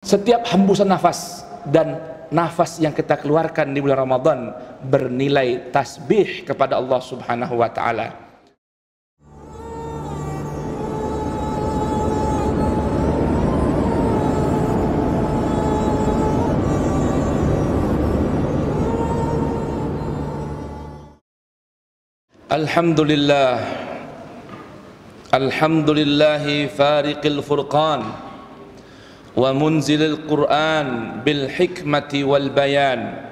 Setiap hembusan nafas dan nafas yang kita keluarkan di bulan Ramadan bernilai tasbih kepada Allah Subhanahu wa taala. Alhamdulillah, alhamdulillahi fariqil furqan wa munzilil Qur'an bil hikmati wal bayan.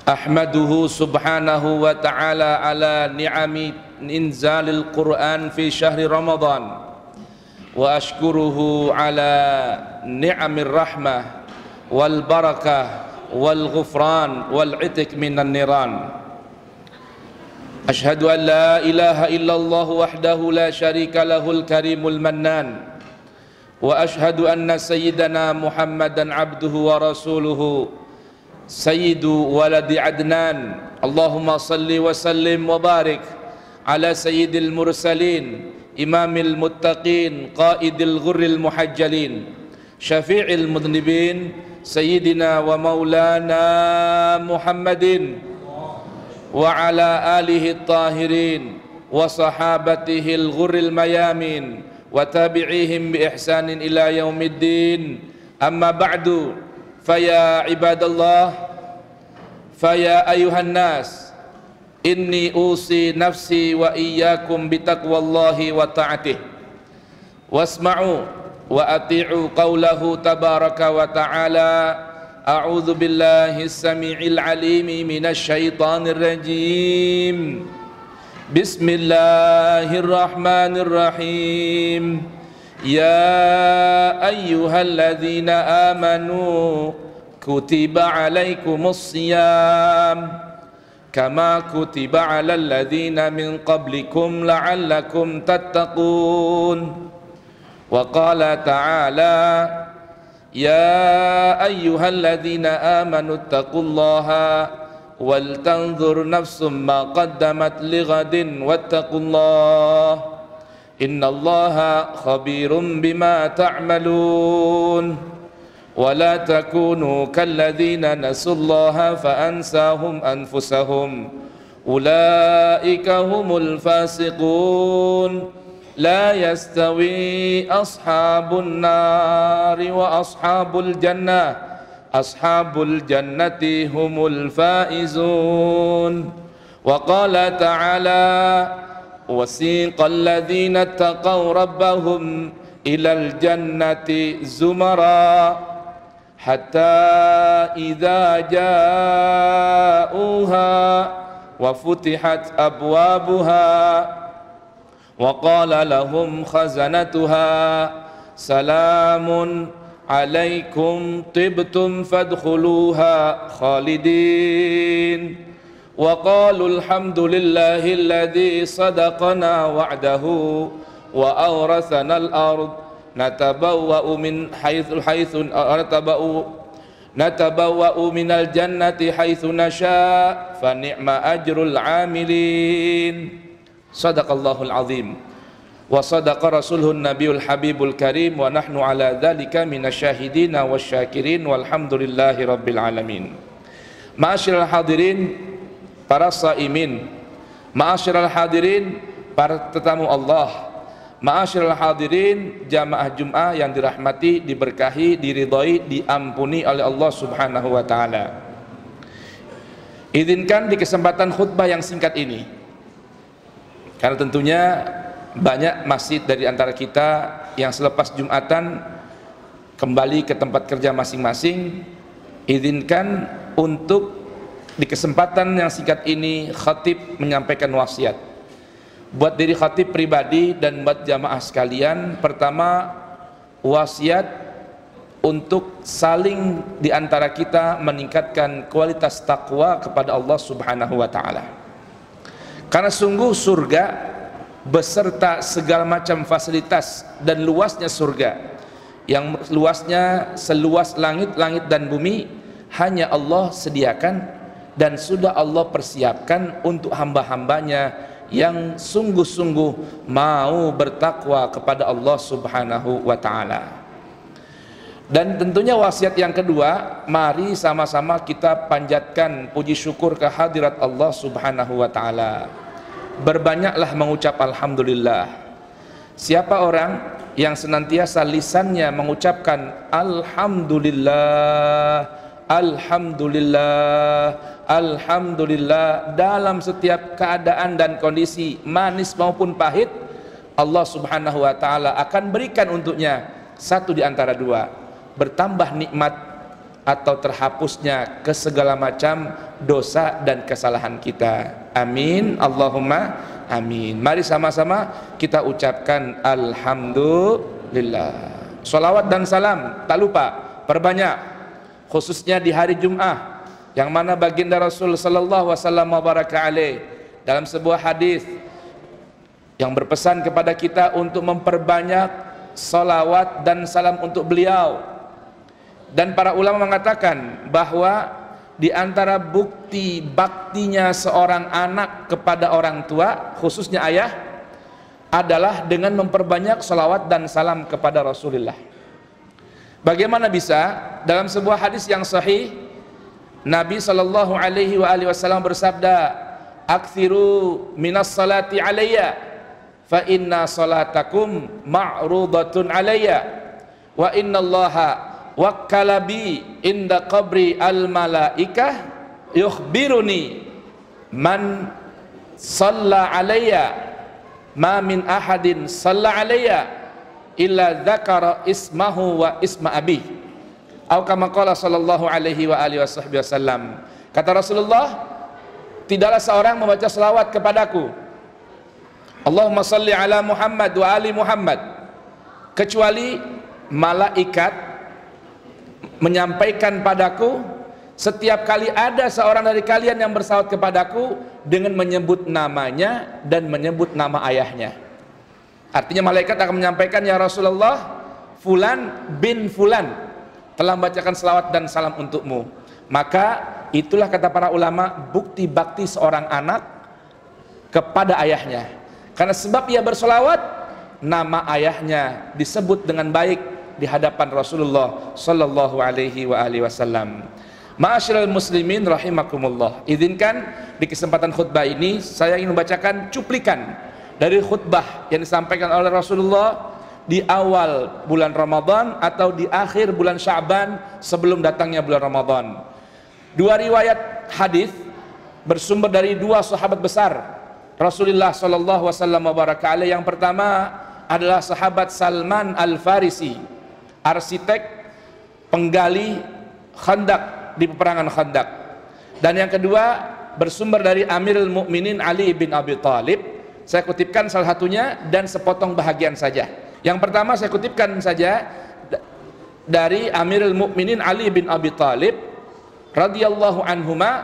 Ahmaduhu subhanahu wa ta'ala ala ni'ami inzalil Qur'an fi syahri Ramadan wa ashkuruhu ala ni'amir rahmah wal barakah wal ghufran wal itik minan niran. Ashhadu an la ilaha illallah wahdahu la syarika lahul karimul mannan wa ashhadu anna sayyidana Muhammadan abduhu wa rasuluhu sayyidu waladi adnan. Allahumma salli wa sallim wa barik ala sayyidil mursalin imamil muttaqin qaidil ghurril muhajjalin syafi'il mudnibin sayyidina wa maulana Muhammadin wa ala alihi tahirin wa sahabatihi al-ghurril mayamin wa tabi'ihim bi ihsanin ila yaumiddin. Amma ba'du, faya ibadallah, faya ayuhan nas, inni usi nafsi wa iyyakum bi taqwallahi wa ta'atih wasma'u wa ati'u qawlahu tabaraka wa ta'ala. A'udzu billahi as-sami'il 'alimi minasy syaithanir rajim. Bismillahirrahmanirrahim. Ya ayyuhalladzina amanu kutiba 'alaikumus shiyam kama kutiba 'alal ladzina min qablikum la'allakum tattaqun. Wa qala ta'ala Ya ayyuhalladzina amanu taqullaha wal tanzur nafsum ma qaddamat lighadin wattaqullah innallaha khabirum bima ta'malun. Wa la takunu kalladzina nasullaha fa ansahum anfusahum ulaika humul fasiqun. La yastawi ashabun nari wa ashabul jannah, ashabul jannati humul faizun. Wa qala ta'ala wasiqal ladzina taqaw rabbahum ilal jannati zumara hatta idza ja'uha wa futihat abwabuha wa qala lahum khazanatuha salamun alaikum tibtum fadkhuluha khalidin. Wa qalu alhamdulillahi alladhi sadaqana wa'dahu wa awrathana al-ard natabawwa'u min haythu natabawwa'u minal jannati haythu nasha fa ni'ma ajrul 'amilin. Sadaqallahul azim wa sadaqa rasuluhun nabiyul habibul karim wa nahnu ala dhalika minasyahidina wasyakirin walhamdulillahi rabbil alamin. Ma'asyiral hadirin para saimin, ma'asyiral hadirin para tetamu Allah, ma'asyiral hadirin jamaah Jum'ah yang dirahmati, diberkahi, diridhai, diampuni oleh Allah Subhanahu wa taala. Izinkan di kesempatan khutbah yang singkat ini, karena tentunya banyak masjid dari antara kita yang selepas Jumatan kembali ke tempat kerja masing-masing. Izinkan untuk di kesempatan yang singkat ini khatib menyampaikan wasiat buat diri khatib pribadi dan buat jamaah sekalian. Pertama, wasiat untuk saling di antara kita meningkatkan kualitas takwa kepada Allah Subhanahu wa taala. Karena sungguh surga beserta segala macam fasilitas dan luasnya surga yang luasnya seluas langit-langit dan bumi hanya Allah sediakan dan sudah Allah persiapkan untuk hamba-hambanya yang sungguh-sungguh mau bertakwa kepada Allah Subhanahu wa ta'ala. Dan tentunya wasiat yang kedua, mari sama-sama kita panjatkan puji syukur ke hadirat Allah Subhanahu wa taala. Berbanyaklah mengucap alhamdulillah. Siapa orang yang senantiasa lisannya mengucapkan alhamdulillah, alhamdulillah, alhamdulillah dalam setiap keadaan dan kondisi, manis maupun pahit, Allah Subhanahu wa taala akan berikan untuknya satu di antara dua, bertambah nikmat atau terhapusnya ke segala macam dosa dan kesalahan kita. Amin, Allahumma amin. Mari sama-sama kita ucapkan alhamdulillah. Salawat dan salam tak lupa perbanyak, khususnya di hari Jum'ah, yang mana baginda Rasul sallallahu wasallam wa baraka alaih dalam sebuah hadis yang berpesan kepada kita untuk memperbanyak salawat dan salam untuk beliau. Dan para ulama mengatakan bahwa di antara bukti baktinya seorang anak kepada orang tua, khususnya ayah, adalah dengan memperbanyak salawat dan salam kepada Rasulullah. Bagaimana bisa? Dalam sebuah hadis yang sahih, Nabi sallallahu alaihi wasallam bersabda, "Aktsiru minas salati alayya, fa inna salatakum ma'rudatun alayya, wa innallaha wakkala bi inda qabri al malaikah yukhbiruni man shalla alayya ma min ahadin shalla alayya illa dzakara ismahu wa isma abi." Atau kama qala sallallahu alaihi wa alihi wasallam. Kata Rasulullah, tidaklah seorang membaca selawat kepadaku, Allahumma salli ala Muhammad wa ali Muhammad, kecuali malaikat menyampaikan padaku setiap kali ada seorang dari kalian yang bersalawat kepadaku dengan menyebut namanya dan menyebut nama ayahnya. Artinya malaikat akan menyampaikan, ya Rasulullah, fulan bin fulan telah membacakan selawat dan salam untukmu. Maka itulah, kata para ulama, bukti bakti seorang anak kepada ayahnya. Karena sebab ia bersolawat, nama ayahnya disebut dengan baik di hadapan Rasulullah sallallahu alaihi wasallam. Ma'asyiral muslimin rahimakumullah, izinkan di kesempatan khutbah ini saya ingin membacakan cuplikan dari khutbah yang disampaikan oleh Rasulullah di awal bulan Ramadan atau di akhir bulan Sya'ban sebelum datangnya bulan Ramadan. Dua riwayat hadis bersumber dari dua sahabat besar Rasulullah sallallahu wasallam wa baraka alaihi. Yang pertama adalah sahabat Salman Al-Farisi, arsitek penggali Khandaq di peperangan Khandaq. Dan yang kedua bersumber dari Amirul Mukminin Ali bin Abi Thalib. Saya kutipkan salah satunya dan sepotong bahagian saja. Yang pertama saya kutipkan saja dari Amirul Mukminin Ali bin Abi Thalib radhiyallahu anhuma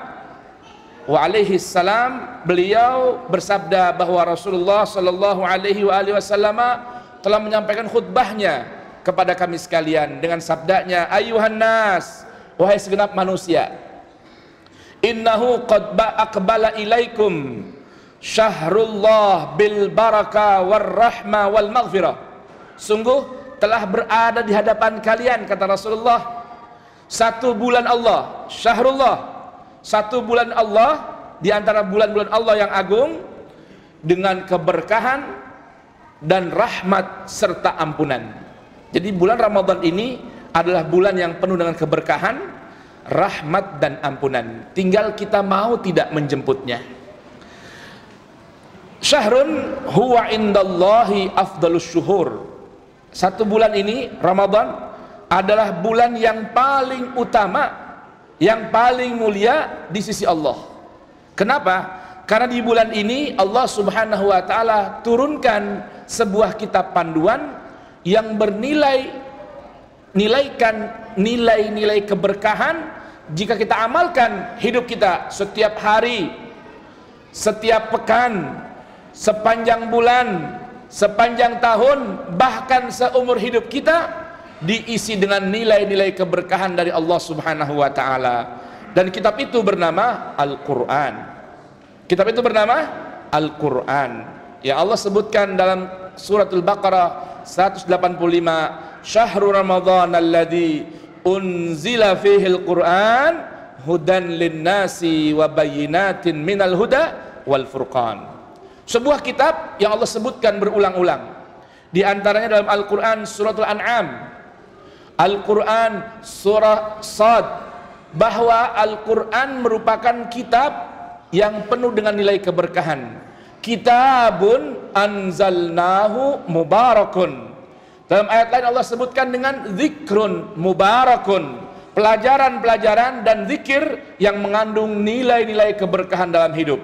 wa alaihi salam. Beliau bersabda bahwa Rasulullah sallallahu alaihi wasallam telah menyampaikan khutbahnya kepada kami sekalian dengan sabdanya, ayuhan nas, wahai segenap manusia, innahu qad aqbala ilaikum syahrullah bil baraka war rahma wal maghfirah. Sungguh telah berada di hadapan kalian, kata Rasulullah, satu bulan Allah, syahrullah, satu bulan Allah di antara bulan-bulan Allah yang agung, dengan keberkahan dan rahmat serta ampunan. Jadi bulan Ramadan ini adalah bulan yang penuh dengan keberkahan, rahmat dan ampunan. Tinggal kita mau tidak menjemputnya. Syahrun huwa indallahi afdalus syuhur. Satu bulan ini, Ramadan, adalah bulan yang paling utama, yang paling mulia di sisi Allah. Kenapa? Karena di bulan ini Allah Subhanahu wa taala turunkan sebuah kitab panduan yang nilai-nilai keberkahan jika kita amalkan hidup kita setiap hari, setiap pekan, sepanjang bulan, sepanjang tahun, bahkan seumur hidup kita diisi dengan nilai-nilai keberkahan dari Allah Subhanahu wa taala. Dan kitab itu bernama Al-Qur'an. Kitab itu bernama Al-Qur'an. Ya Allah sebutkan dalam surat Al-Baqarah 185, syahrul ramadhan alladzi unzila fihil Qur'an hudan linnasi wa bayyinatin minal huda wal furqan. Sebuah kitab yang Allah sebutkan berulang-ulang. Di antaranya dalam Al-Qur'an suratul An'am, Al-Qur'an surah Shad, bahwa Al-Qur'an merupakan kitab yang penuh dengan nilai keberkahan. Kitabun anzalnahu mubarakun. Dalam ayat lain Allah sebutkan dengan zikrun mubarakun, pelajaran-pelajaran dan zikir yang mengandung nilai-nilai keberkahan dalam hidup.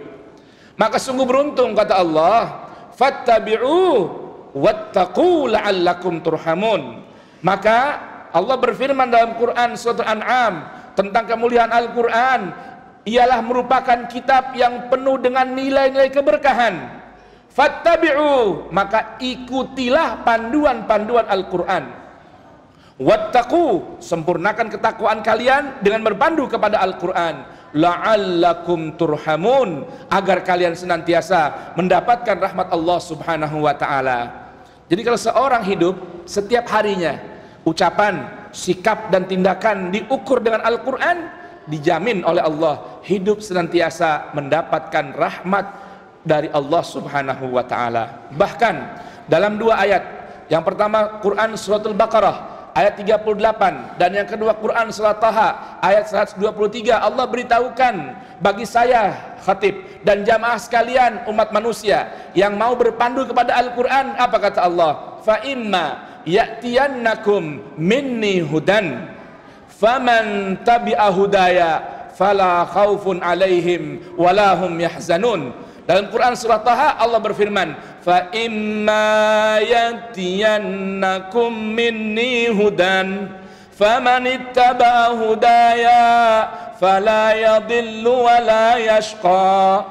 Maka sungguh beruntung, kata Allah, fattabi'u wattaqu la'allakum turhamun. Maka Allah berfirman dalam Quran surat Al-An'am tentang kemuliaan Al-Quran, ialah merupakan kitab yang penuh dengan nilai-nilai keberkahan. Fattabi'u, maka ikutilah panduan-panduan Al-Quran. Wattaqu, sempurnakan ketakwaan kalian dengan berpandu kepada Al-Quran. La'allakum turhamun, agar kalian senantiasa mendapatkan rahmat Allah subhanahu wa ta'ala. Jadi kalau seorang hidup setiap harinya, ucapan, sikap dan tindakan diukur dengan Al-Quran, dijamin oleh Allah hidup senantiasa mendapatkan rahmat dari Allah subhanahu wa ta'ala. Bahkan dalam dua ayat, yang pertama Quran suratul Baqarah ayat 38, dan yang kedua Quran surat Taha ayat 123, Allah beritahukan bagi saya khatib dan jamaah sekalian umat manusia yang mau berpandu kepada Al-Quran, apa kata Allah? Fa imma ya'tiyannakum minni hudan faman tabi'a hudaya fala khaufun alaihim walahum yahzanun. Dalam Quran surah Taha Allah berfirman, fa imma yatiyannakum minni hudan faman ittaba'a hudaya fala yadhillu wa la yashqa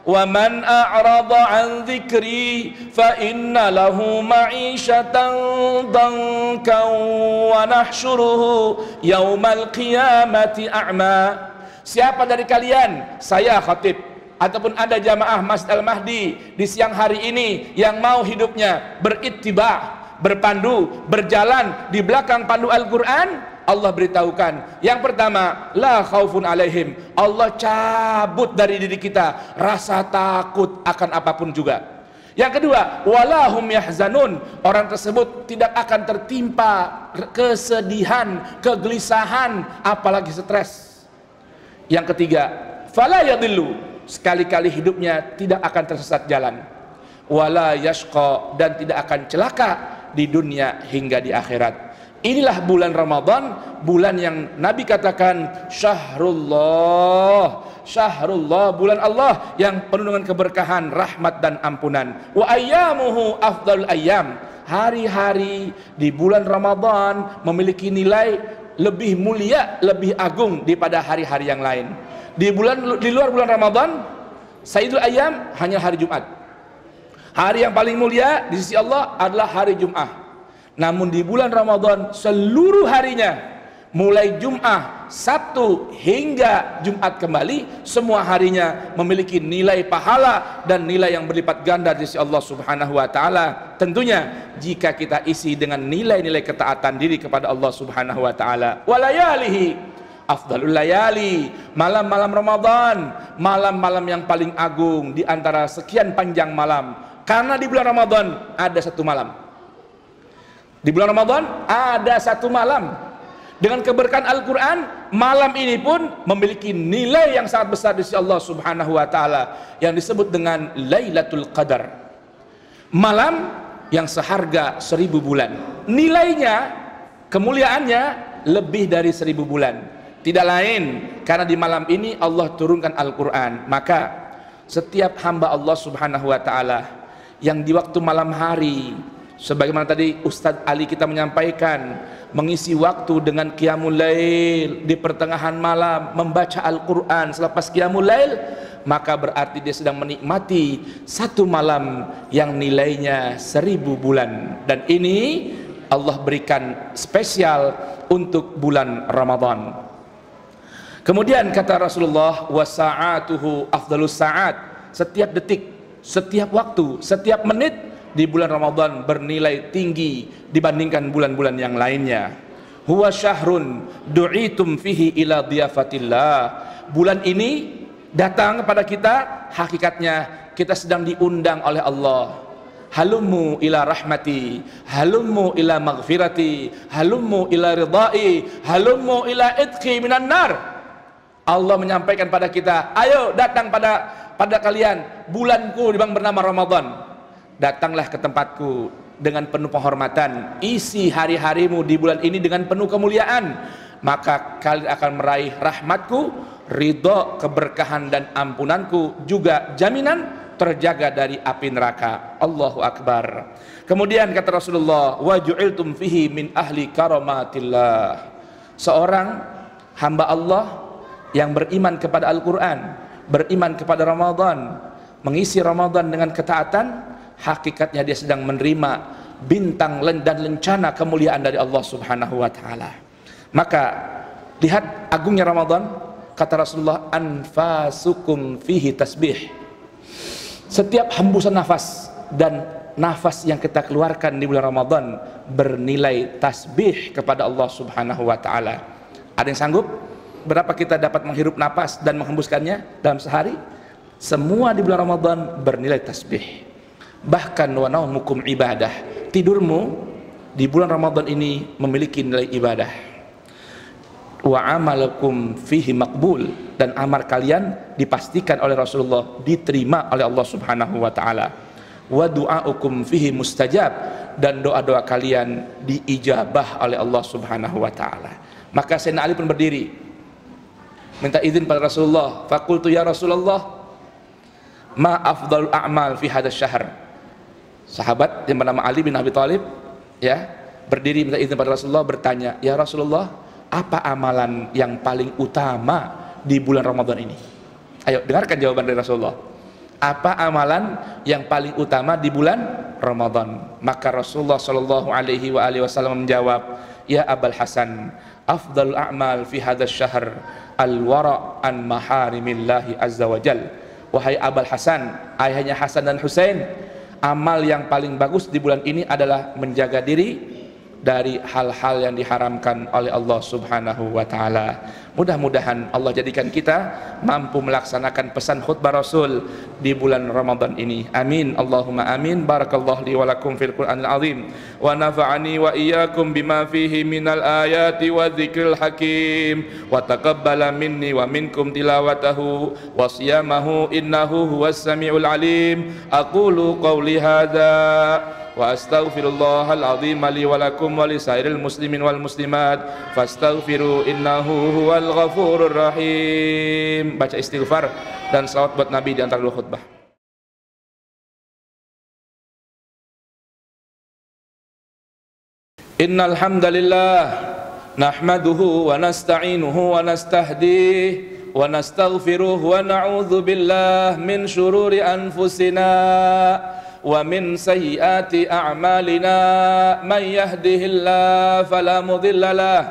wa man a'rada an dhikri fa inna lahu ma'ishatan dankan wa nahsyuruhu yaumal qiyamati a'ma. Siapa dari kalian, saya khatib ataupun ada jamaah Masjid Al-Mahdi di siang hari ini yang mau hidupnya berittiba, berpandu, berjalan di belakang pandu Al-Quran, Allah beritahukan yang pertama, la khaufun alaihim, Allah cabut dari diri kita rasa takut akan apapun juga. Yang kedua, walahum yahzanun, orang tersebut tidak akan tertimpa kesedihan, kegelisahan, apalagi stres. Yang ketiga, fala yadillu, sekali-kali hidupnya tidak akan tersesat jalan, wala yashqa, dan tidak akan celaka di dunia hingga di akhirat. Inilah bulan Ramadan, bulan yang Nabi katakan syahrullah, syahrullah, bulan Allah yang penuh dengan keberkahan, rahmat dan ampunan. Wa ayyamuhu afdalul ayyam, hari-hari di bulan Ramadan memiliki nilai lebih mulia, lebih agung daripada hari-hari yang lain. Di luar bulan Ramadan, Sayyidul Ayyam hanya hari Jumat. Hari yang paling mulia di sisi Allah adalah hari Jumat. Namun di bulan Ramadan seluruh harinya, mulai Jumat, Sabtu hingga Jumat kembali, semua harinya memiliki nilai pahala dan nilai yang berlipat ganda di sisi Allah Subhanahu wa taala. Tentunya jika kita isi dengan nilai-nilai ketaatan diri kepada Allah Subhanahu wa taala. Walayalihi afdalul layali, malam-malam Ramadan, malam-malam yang paling agung di antara sekian panjang malam. Karena di bulan Ramadan ada satu malam. Di bulan Ramadan ada satu malam. Dengan keberkahan Al-Quran, malam ini pun memiliki nilai yang sangat besar di sisi Allah Subhanahu wa taala yang disebut dengan Lailatul Qadar. Malam yang seharga 1000 bulan. Nilainya, kemuliaannya lebih dari 1000 bulan. Tidak lain karena di malam ini Allah turunkan Al-Quran. Maka setiap hamba Allah Subhanahu wa ta'ala yang di waktu malam hari, sebagaimana tadi Ustadz Ali kita menyampaikan, mengisi waktu dengan qiyamul lail di pertengahan malam, membaca Al-Quran selepas qiyamul lail, maka berarti dia sedang menikmati satu malam yang nilainya 1000 bulan. Dan ini Allah berikan spesial untuk bulan Ramadan. Kemudian kata Rasulullah, wasa'atuhu afdalus sa'at, setiap detik, setiap waktu, setiap menit di bulan Ramadan bernilai tinggi dibandingkan bulan-bulan yang lainnya. Huwa syahrun du'itum fihi ila diyafatillah. Bulan ini datang kepada kita, hakikatnya kita sedang diundang oleh Allah. Halummu ila rahmati, halummu ila maghfirati, halummu ila ridai, halummu ila idqi minan nar. Allah menyampaikan pada kita, ayo datang pada kalian bulanku yang bernama Ramadan. Datanglah ke tempatku dengan penuh penghormatan, isi hari-harimu di bulan ini dengan penuh kemuliaan, maka kalian akan meraih rahmatku, ridho, keberkahan dan ampunanku, juga jaminan terjaga dari api neraka. Allahu Akbar. Kemudian kata Rasulullah, wa ju'iltum fihi min ahli karamatillah. Seorang hamba Allah yang beriman kepada Al-Quran, beriman kepada Ramadan, mengisi Ramadan dengan ketaatan, hakikatnya dia sedang menerima bintang dan lencana kemuliaan dari Allah Subhanahu wa taala. Maka lihat agungnya Ramadan, kata Rasulullah, anfasukum fihi tasbih. Setiap hembusan nafas dan nafas yang kita keluarkan di bulan Ramadan bernilai tasbih kepada Allah Subhanahu wa taala. Ada yang sanggup berapa kita dapat menghirup nafas dan menghembuskannya dalam sehari? Semua di bulan Ramadan bernilai tasbih. Bahkan wa naumukum ibadah. Tidurmu di bulan Ramadan ini memiliki nilai ibadah. Wa amalakum fihi maqbul, dan amal kalian dipastikan oleh Rasulullah diterima oleh Allah Subhanahu wa taala. Wa du'aukum fihi mustajab, dan doa-doa kalian diijabah oleh Allah Subhanahu wa taala. Maka Sayyidina Ali pun berdiri minta izin pada Rasulullah, faqultu ya Rasulullah, ma afdalul a'mal fi hadzal syahr. Sahabat yang bernama Ali bin Abi Thalib ya, berdiri minta izin pada Rasulullah, bertanya, ya Rasulullah, apa amalan yang paling utama di bulan Ramadan ini? Ayo dengarkan jawaban dari Rasulullah. Apa amalan yang paling utama di bulan Ramadan? Maka Rasulullah Shallallahu Alaihi Wasallam menjawab, ya Abul Hasan, afdalul a'mal fi hadzal syahr al-wara' an maharimillahi azza wa jal. Wahai Abul Hasan, ayahnya Hasan dan Husain, amal yang paling bagus di bulan ini adalah menjaga diri dari hal-hal yang diharamkan oleh Allah Subhanahu wa taala. Mudah-mudahan Allah jadikan kita mampu melaksanakan pesan khutbah Rasul di bulan Ramadan ini. Amin. Allahumma amin. Barakallahu li wa lakum fil Qur'anil azim wa nafa'ani wa iyyakum bima fihi minal ayati wa dzikril hakim wa taqabbala minni wa minkum tilawatahu wa siyamahu innahu huwas samiul alim. Aqulu qawli hadza wa astaghfirullahal azim li wa lakum wa li sairil muslimin wal muslimat fastaghfiru innahu huwal ghafurur rahim. Baca istighfar dan salawat buat Nabi di antara dua khutbah. Innal hamdalillah nahmaduhu wa nasta'inuhu wa nastahdihi wa nastaghfiruh wa na'udzu billahi min shururi anfusina wa min sayyiati a'malina, man yahdihillahu fala mudilla lahu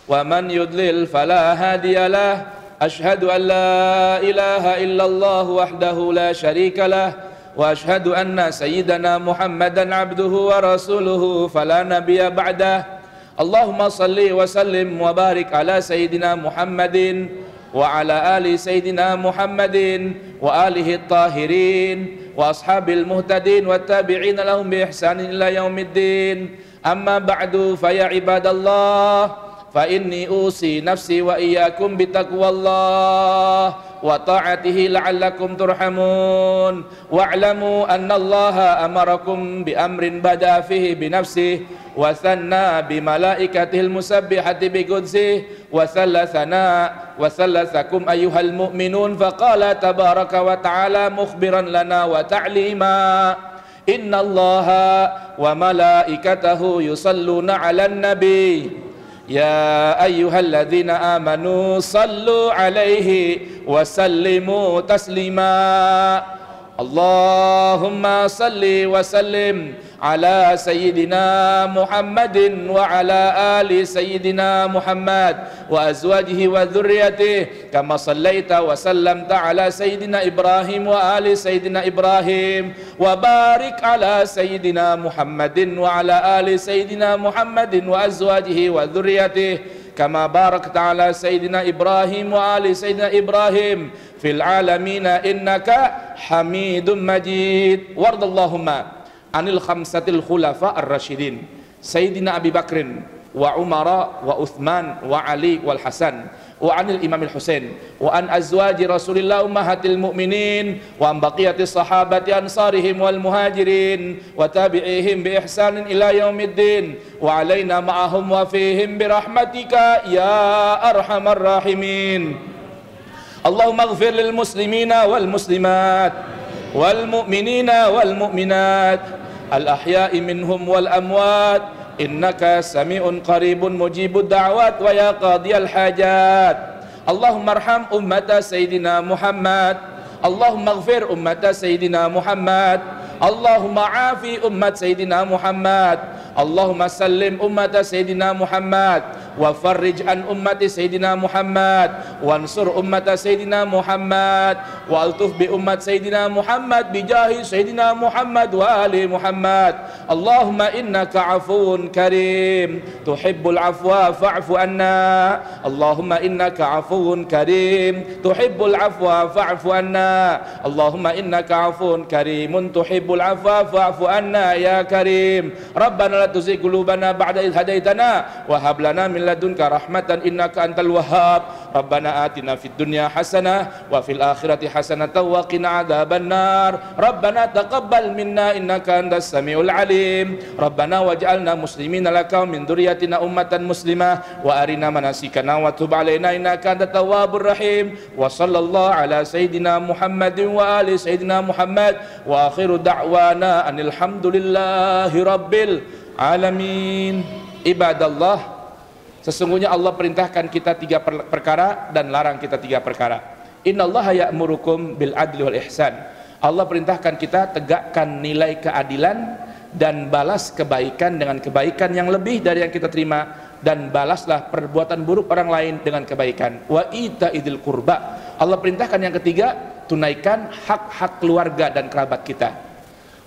wa man yudlil fala hadiya lahu. Ashhadu an la ilaha illallah wahdahu la syarika lahu wa ashhadu anna sayyidana Muhammadan abduhu wa rasuluhu fala nabiyya ba'dah. Allahumma salli wa sallim wa barik ala sayyidina Muhammadin wa ala ali sayyidina Muhammadin wa alihi at-tahirin wa ashabil muhtadin wa tabi'in lahum bi ihsanin ila yaumiddin. Amma ba'du, fa ya ibadallah, fa inni usi nafsi wa iyyakum bi taqwallah wa ta'atihi la'allakum turhamun. Wa'lamu anna Allaha amarakum bi amrin bada fihi bi nafsihi wa thanna bi malaikatihil musabbihati bi qudsihi wa thalathakum ayyuhal mu'minun faqala tabaraka wa ta'ala mukhbiran lana wa ta'lima, inna Allaha wa malaikatahu yusalluna 'alan nabi ya ayyuhalladzina amanu sallu 'alaihi wa sallimu taslima. Allahumma salli wa sallim ala sayyidina Muhammadin wa ala ali sayyidina Muhammad wa azwajihi wa dhurriyyatihi kama sallaita wa sallamta ala sayyidina Ibrahim wa ali sayyidina Ibrahim wa barik ala sayyidina Muhammadin wa ala ali sayyidina Muhammadin wa azwajihi wa dhurriyyatihi kama barakta ala sayyidina Ibrahim wa ali sayyidina Ibrahim fil alamina innaka Hamidum Majid. Wardallahumma anil khamsatil khulafa ar-rasyidin sayyidina Abi Bakrin wa Umar wa Uthman wa Ali wal Hasan wa anil Imamil Husain wa an azwaji Rasulillah ummahatil mu'minin wa an baqiyati sahabati ansarihim wal muhajirin wa tabi'ihim bi ihsanin ila yaumiddin wa alaina ma'ahum wa fihim bi rahmatika ya arhamar rahimin. Allahumma ighfir lil muslimina wal muslimat wal mu'minina wal mu'minat al ahya'i minhum wal amwat innaka sami'un qaribun mujibud da'wat wa ya qadiyal hajat. Allahumma arham ummata sayyidina Muhammad, Allahumma ighfir ummata sayyidina Muhammad, Allahumma afi ummat sayyidina Muhammad, Allahumma sallim ummata sayyidina Muhammad wa farrij an ummati sayyidina Muhammad wa ansur ummata sayyidina Muhammad wa altuf bi ummat sayyidina Muhammad bi jahi sayyidina Muhammad wa ali Muhammad. Allahumma innaka afuwun karim tuhibbul afwa fa'fu anna. Allahumma innaka afuwun karim tuhibbul afwa fa'fu anna. Allahumma innaka afuwun karimun tuhibbul afwa fa'fu anna ya karim. Rabbana la tuzigh qulubana ba'da idh hadaitana wa hab lana min ladunka rahmatan innaka antal wahhab. Rabbana atina fid dunya hasanah wa fil akhirati hasanatan wa qina adzabannar. Rabbana taqabbal minna innaka antas samiul alim. Rabbana waj'alna muslimina laka min dzurriyyatina ummatan muslimah wa arina manasikana wa tub alaina innaka antat tawwabur rahim. Wa sallallahu ala sayidina Muhammadin wa ali sayidina Muhammad wa akhiru da'wana anil hamdulillahi rabbil alamin. Ibadallah, sesungguhnya Allah perintahkan kita 3 perkara dan larang kita 3 perkara. Innallaha ya'murukum bil adli wal ihsan. Allah perintahkan kita tegakkan nilai keadilan dan balas kebaikan dengan kebaikan yang lebih dari yang kita terima, dan balaslah perbuatan buruk orang lain dengan kebaikan. Wa itaidil qurba. Allah perintahkan yang ketiga, tunaikan hak-hak keluarga dan kerabat kita.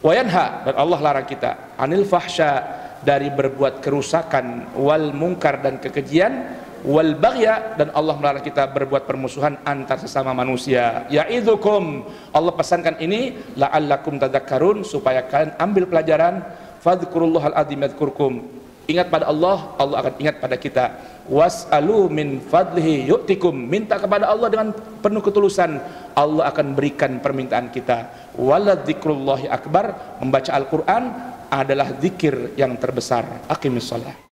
Wa yanha, dan Allah larang kita anil fahsya, dari berbuat kerusakan, wal mungkar dan kekejian, wal baghya, dan Allah melarang kita berbuat permusuhan antar sesama manusia. Ya'idzukum, Allah pesankan ini la'allakum tadzakkarun, supaya kalian ambil pelajaran. Fadhkurullahal adzim yadhkurkum, ingat pada Allah, Allah akan ingat pada kita. Was'alu min fadlihi yu'tikum, minta kepada Allah dengan penuh ketulusan, Allah akan berikan permintaan kita. Waladzikrullahi akbar, membaca Al-Quran adalah zikir yang terbesar. Aqimis shalah.